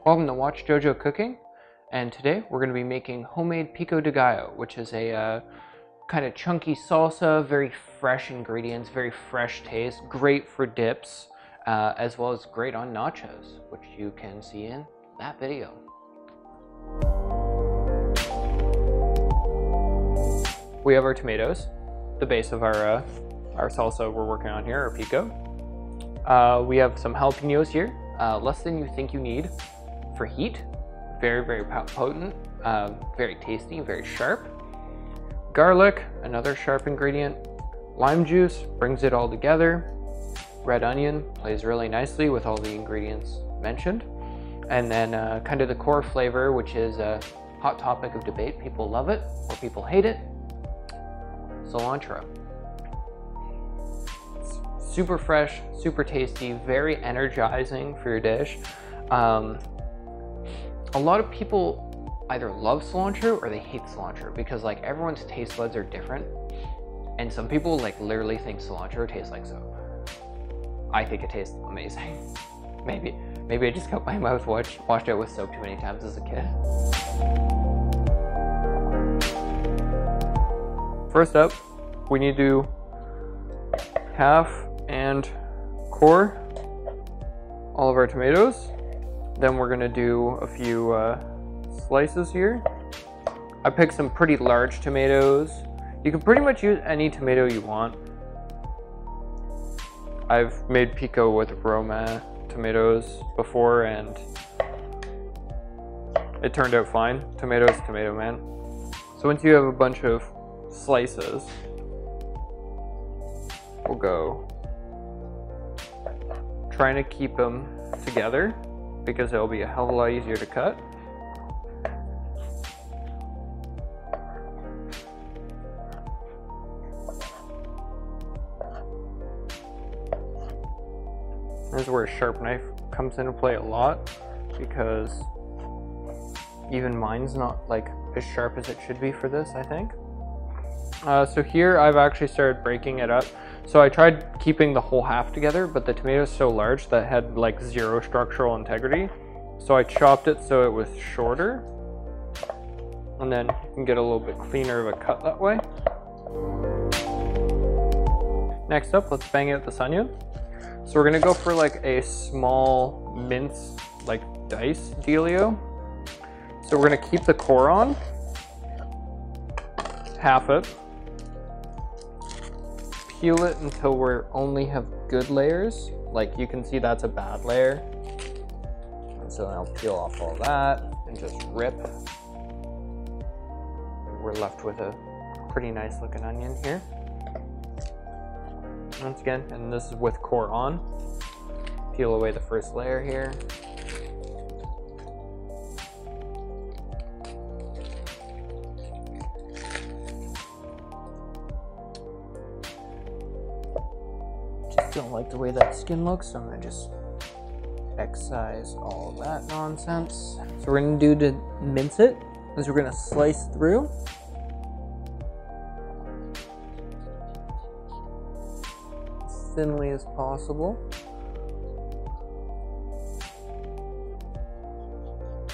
Welcome to Watchjojo Cooking, and today we're going to be making homemade Pico De Gallo, which is a kind of chunky salsa, very fresh ingredients, very fresh taste, great for dips, as well as great on nachos, which you can see in that video. We have our tomatoes, the base of our salsa we're working on here, our pico. We have some jalapenos here, less than you think you need for heat. Very, very potent, very tasty, very sharp. Garlic, another sharp ingredient. Lime juice brings it all together. Red onion plays really nicely with all the ingredients mentioned. And then kind of the core flavor, which is a hot topic of debate. People love it or people hate it. Cilantro. It's super fresh, super tasty, very energizing for your dish. A lot of people either love cilantro or they hate cilantro because like everyone's taste buds are different, and some people like literally think cilantro tastes like soap. I think it tastes amazing. Maybe I just got my mouth washed out with soap too many times as a kid. First up, we need to half and core all of our tomatoes. Then we're gonna do a few slices here. I picked some pretty large tomatoes. You can pretty much use any tomato you want. I've made pico with Roma tomatoes before and it turned out fine. Tomatoes, tomato man. So once you have a bunch of slices, we'll go trying to keep them together, because it'll be a hell of a lot easier to cut. This is where a sharp knife comes into play a lot, because even mine's not like as sharp as it should be for this, I think. So here I've actually started breaking it up. So I tried keeping the whole half together, but the tomato's so large that it had like zero structural integrity. So I chopped it so it was shorter, and then you can get a little bit cleaner of a cut that way. Next up, let's bang out this onion. So we're gonna go for like a small mince, like dice dealio. So we're gonna keep the core on, half it, peel it until we only have good layers. Like you can see that's a bad layer. And so I'll peel off all that and just rip. We're left with a pretty nice looking onion here. Once again, and this is with core on. Peel away the first layer here. Don't like the way that skin looks, so I'm gonna just excise all of that nonsense. So we're gonna do to mince it is we're gonna slice through. As thinly as possible.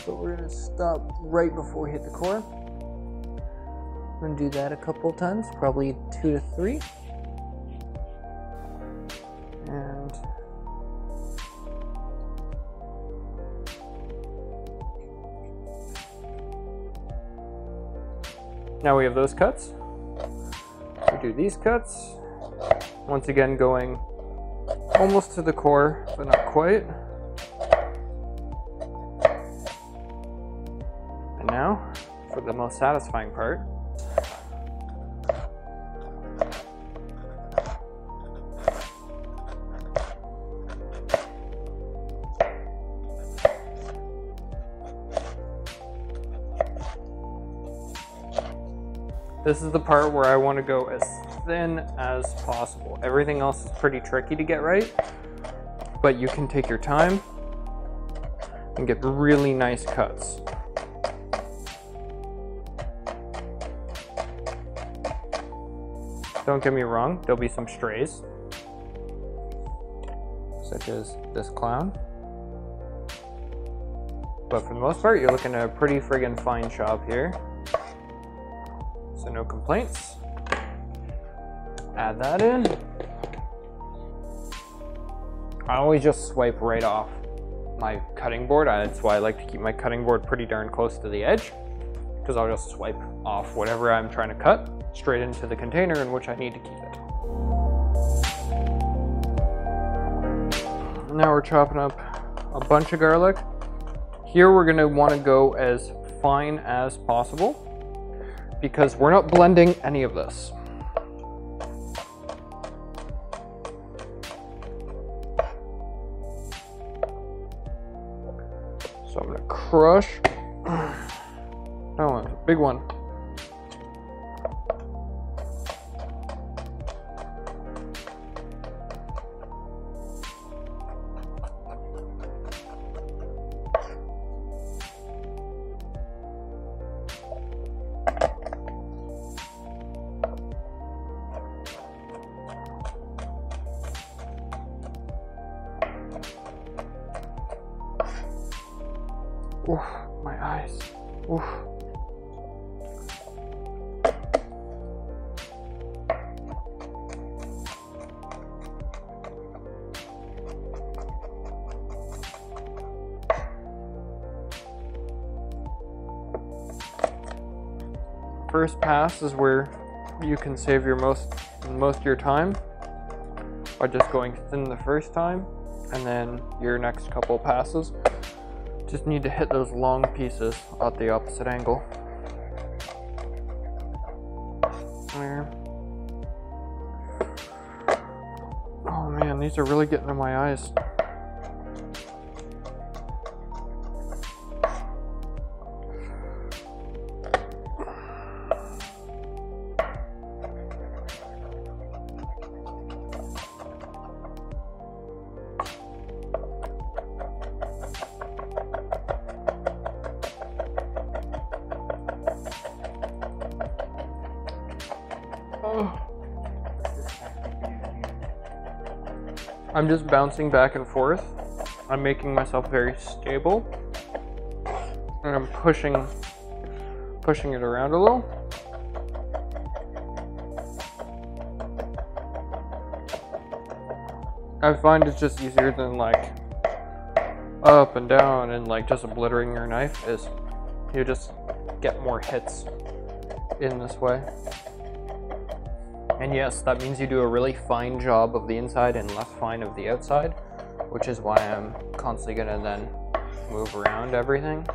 So we're gonna stop right before we hit the core. We're gonna do that a couple of times, probably 2 to 3. And now we have those cuts. We do these cuts. Once again, going almost to the core, but not quite. And now for the most satisfying part. This is the part where I want to go as thin as possible. Everything else is pretty tricky to get right, but you can take your time and get really nice cuts. Don't get me wrong, there'll be some strays, such as this clown. But for the most part, you're looking at a pretty friggin' fine chop here. So no complaints. Add that in. I always just swipe right off my cutting board. That's why I like to keep my cutting board pretty darn close to the edge, because I'll just swipe off whatever I'm trying to cut straight into the container in which I need to keep it. Now we're chopping up a bunch of garlic. Here we're gonna wanna go as fine as possible because we're not blending any of this. So I'm gonna crush. That one's a big one. Oof, my eyes. Oof. First pass is where you can save your most of your time by just going thin the first time, and then your next couple passes just need to hit those long pieces at the opposite angle. There. Oh man, these are really getting in my eyes. I'm just bouncing back and forth. I'm making myself very stable, and I'm pushing it around a little. I find it's just easier than like up and down and like just obliterating your knife. Is you just get more hits in this way. And yes, that means you do a really fine job of the inside and less fine of the outside, which is why I'm constantly gonna then move around everything.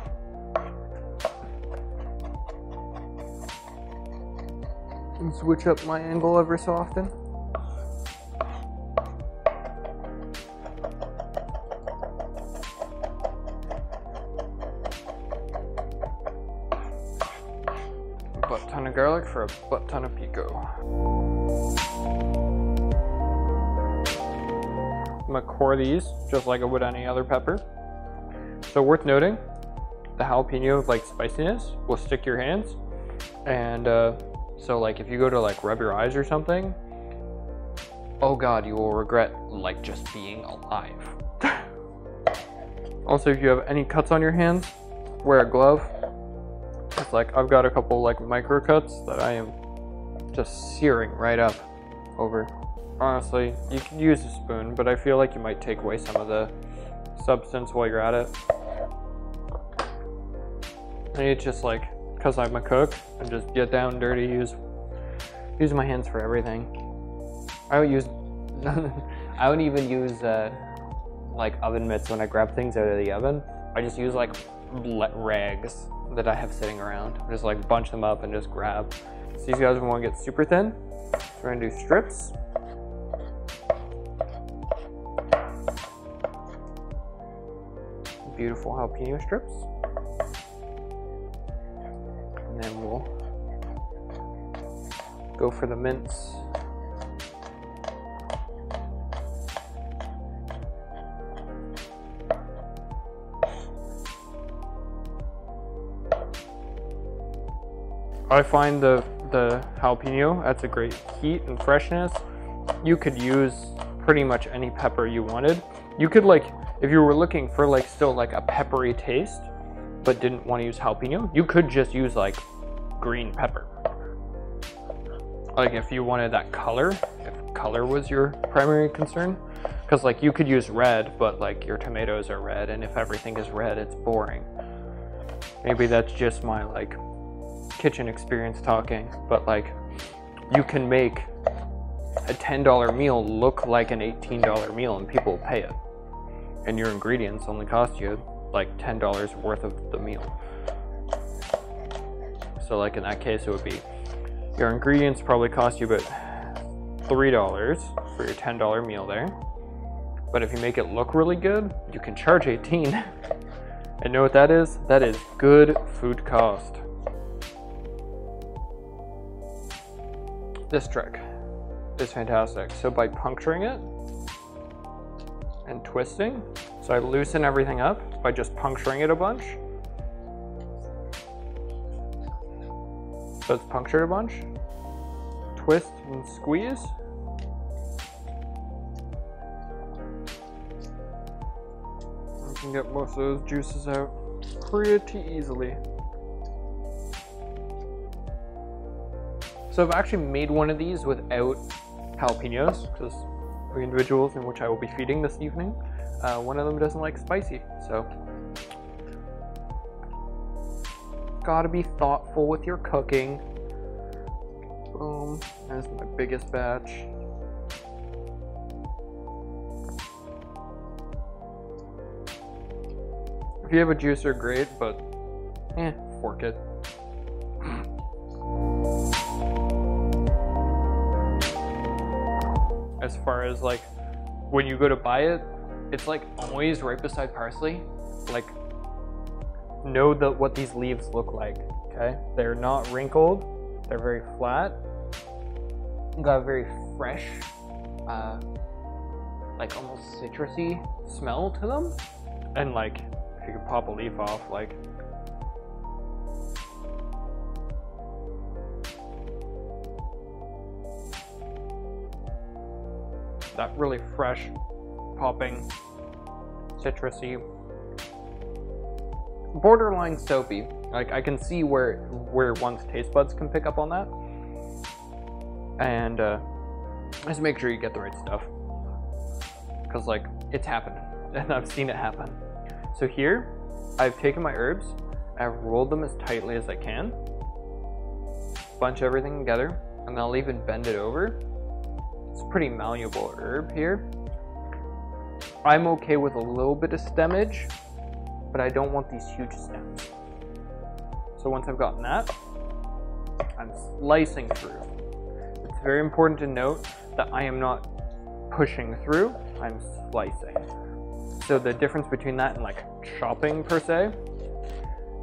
And switch up my angle every so often. A butt ton of garlic for a butt ton of pico. I'm gonna core these just like I would any other pepper. So worth noting, the jalapeno like spiciness will stick to your hands, and so like if you go to like rub your eyes or something, oh god, you will regret like just being alive. Also, if you have any cuts on your hands, wear a glove. It's like I've got a couple like micro cuts that I am just searing right up over. Honestly, you can use a spoon, but I feel like you might take away some of the substance while you're at it. And it's just like, because I'm a cook, I just get down dirty, use my hands for everything. I don't use, I don't even use like oven mitts when I grab things out of the oven. I just use like rags that I have sitting around. Just like bunch them up and just grab. So these guys want to get super thin. We're gonna do strips. Beautiful jalapeno strips. And then we'll go for the mince. I find the jalapeno adds a great heat and freshness. You could use pretty much any pepper you wanted. You could like, if you were looking for like still like a peppery taste, but didn't want to use jalapeno, you could just use like green pepper. Like if you wanted that color, if color was your primary concern, because like you could use red, but like your tomatoes are red, and if everything is red, it's boring. Maybe that's just my like kitchen experience talking, but like you can make a $10 meal look like an $18 meal and people will pay it. And your ingredients only cost you like $10 worth of the meal. So like in that case, it would be, your ingredients probably cost you about $3 for your $10 meal there. But if you make it look really good, you can charge 18. And know what that is? That is good food cost. This trick is fantastic. So by puncturing it and twisting, so I loosen everything up by just puncturing it a bunch. So it's punctured a bunch. Twist and squeeze. You can get most of those juices out pretty easily. So I've actually made one of these without jalapenos, because the individuals in which I will be feeding this evening, one of them doesn't like spicy, so gotta be thoughtful with your cooking. Boom, there's my biggest batch. If you have a juicer, great, but fork it. As far as like when you go to buy it, it's like always right beside parsley. Like, know what these leaves look like, okay? They're not wrinkled, they're very flat, got a very fresh, like almost citrusy smell to them. And like, if you could pop a leaf off, like, that really fresh, popping, citrusy, borderline soapy. Like I can see where one's taste buds can pick up on that. And just make sure you get the right stuff, because like it's happened and I've seen it happen. So here I've taken my herbs, I've rolled them as tightly as I can, bunch everything together, and I'll even bend it over. It's a pretty malleable herb here. I'm okay with a little bit of stemmage, but I don't want these huge stems. So once I've gotten that, I'm slicing through. It's very important to note that I am not pushing through, I'm slicing. So the difference between that and like chopping per se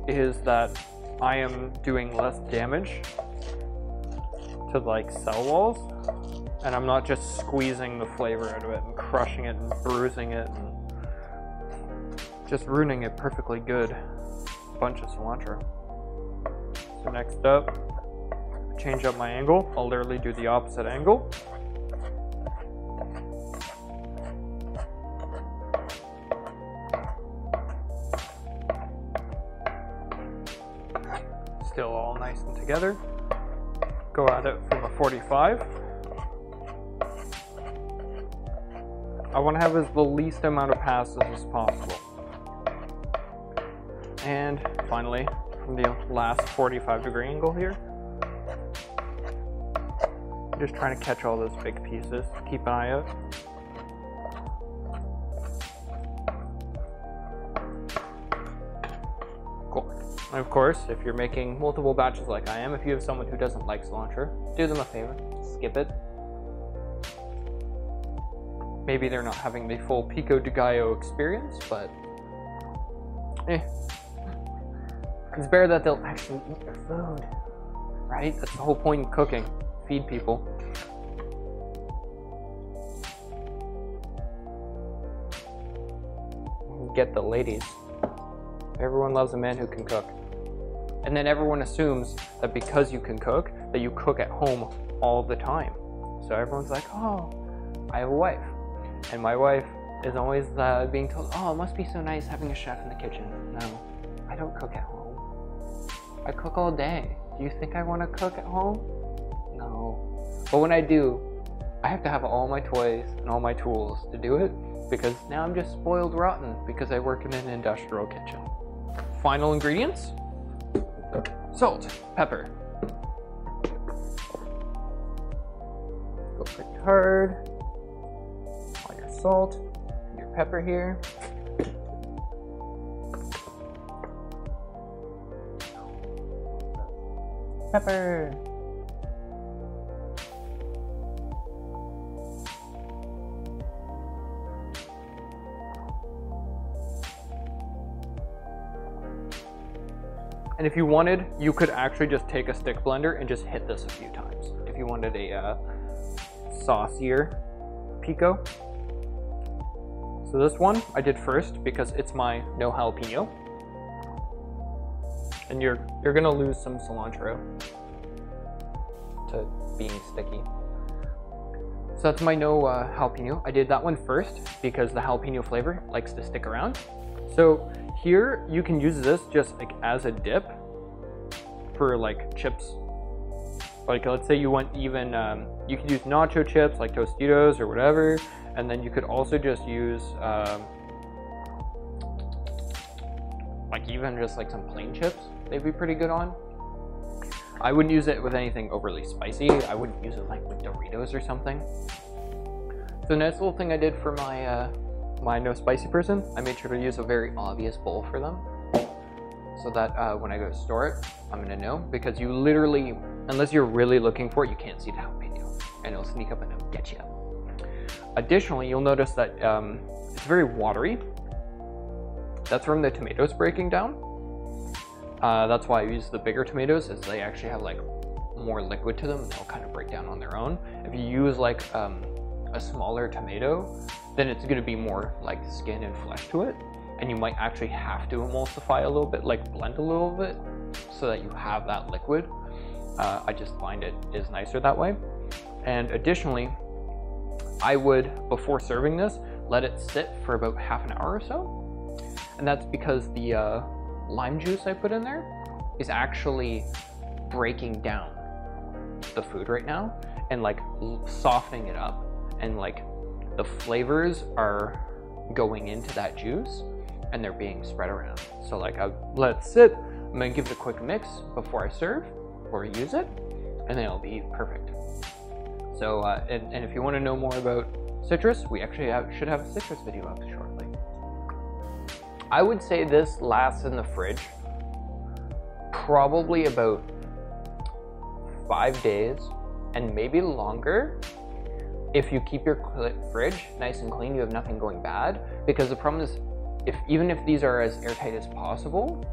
is that I am doing less damage to like cell walls, and I'm not just squeezing the flavor out of it and crushing it and bruising it and just ruining it perfectly good. A bunch of cilantro. So next up, change up my angle. I'll literally do the opposite angle. Still all nice and together. Go at it from a 45. I want to have the least amount of passes as possible. And finally, from the last 45-degree angle here, just trying to catch all those big pieces. Keep an eye out. Cool. And of course, if you're making multiple batches like I am, if you have someone who doesn't like cilantro, do them a favor, skip it. Maybe they're not having the full Pico De Gallo experience, but it's better that they'll actually eat their food, right? That's the whole point of cooking. Feed people. Get the ladies. Everyone loves a man who can cook. And then everyone assumes that because you can cook, that you cook at home all the time. So everyone's like, oh, I have a wife. And my wife is always being told, oh, it must be so nice having a chef in the kitchen. No, I don't cook at home. I cook all day. Do you think I want to cook at home? No. But when I do, I have to have all my toys and all my tools to do it, because now I'm just spoiled rotten because I work in an industrial kitchen. Final ingredients: salt, pepper. Go pretty hard on your salt and your pepper here. Pepper. And if you wanted, you could actually just take a stick blender and just hit this a few times if you wanted a saucier pico. So this one I did first because it's my no jalapeno. And you're gonna lose some cilantro to being sticky. So that's my no jalapeno. I did that one first because the jalapeno flavor likes to stick around. So here you can use this just like as a dip for like chips. Like let's say you want even, you could use nacho chips like Tostitos or whatever, and then you could also just use like even just like some plain chips. They'd be pretty good on. I wouldn't use it with anything overly spicy. I wouldn't use it like with Doritos or something. So the next little thing I did for my my no spicy person, I made sure to use a very obvious bowl for them, so that when I go to store it, I'm gonna know, because you literally, unless you're really looking for it, you can't see the jalapeno, and it'll sneak up and it'll get you. Additionally, you'll notice that it's very watery. That's from the tomatoes breaking down. That's why I use the bigger tomatoes, as they actually have like more liquid to them, and they'll kind of break down on their own. If you use like a smaller tomato, then it's going to be more like skin and flesh to it, and you might actually have to emulsify a little bit, like blend a little bit, so that you have that liquid. I just find it is nicer that way. And additionally, I would, before serving this, let it sit for about half an hour or so, and that's because the lime juice I put in there is actually breaking down the food right now and like softening it up, and like the flavors are going into that juice and they're being spread around. So like I let it sit, I'm gonna give it a quick mix before I serve or use it, and then it'll be perfect. So and if you want to know more about citrus, we actually should have a citrus video up shortly. I would say this lasts in the fridge probably about 5 days, and maybe longer. If you keep your fridge nice and clean, you have nothing going bad. Because the problem is, even if these are as airtight as possible,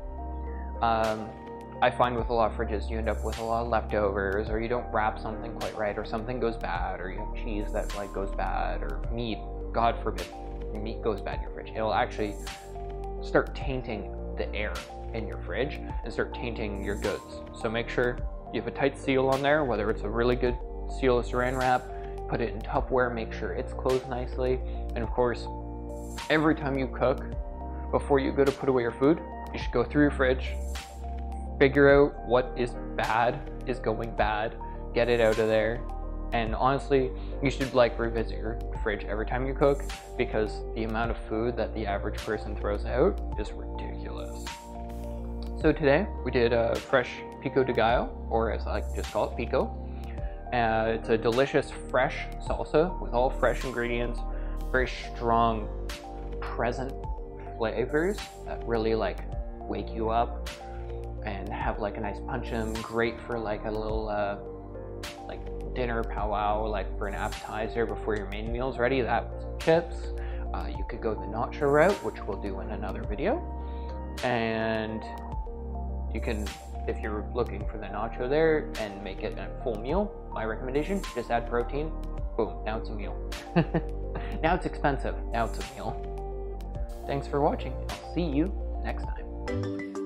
I find with a lot of fridges you end up with a lot of leftovers, or you don't wrap something quite right, or something goes bad, or you have cheese that like goes bad, or meat, God forbid, meat goes bad in your fridge. It'll actually start tainting the air in your fridge and start tainting your goods. So make sure you have a tight seal on there, whether it's a really good seal of saran wrap, put it in Tupperware, make sure it's closed nicely. And of course, every time you cook, before you go to put away your food, you should go through your fridge, figure out what is going bad, get it out of there. And honestly, you should like revisit your fridge every time you cook, because the amount of food that the average person throws out is ridiculous. So today we did a fresh Pico De Gallo, or as I like to just call it, pico. It's a delicious fresh salsa with all fresh ingredients, very strong, present flavors that really like wake you up and have like a nice punch in them. Great for like a little like dinner powwow, like for an appetizer before your main meal's ready. That with chips. You could go the nacho route, which we'll do in another video. And you can, if you're looking for the nacho there and make it a full meal, my recommendation, just add protein. Boom, now it's a meal. Now it's expensive, now it's a meal. Thanks for watching. I'll see you next time.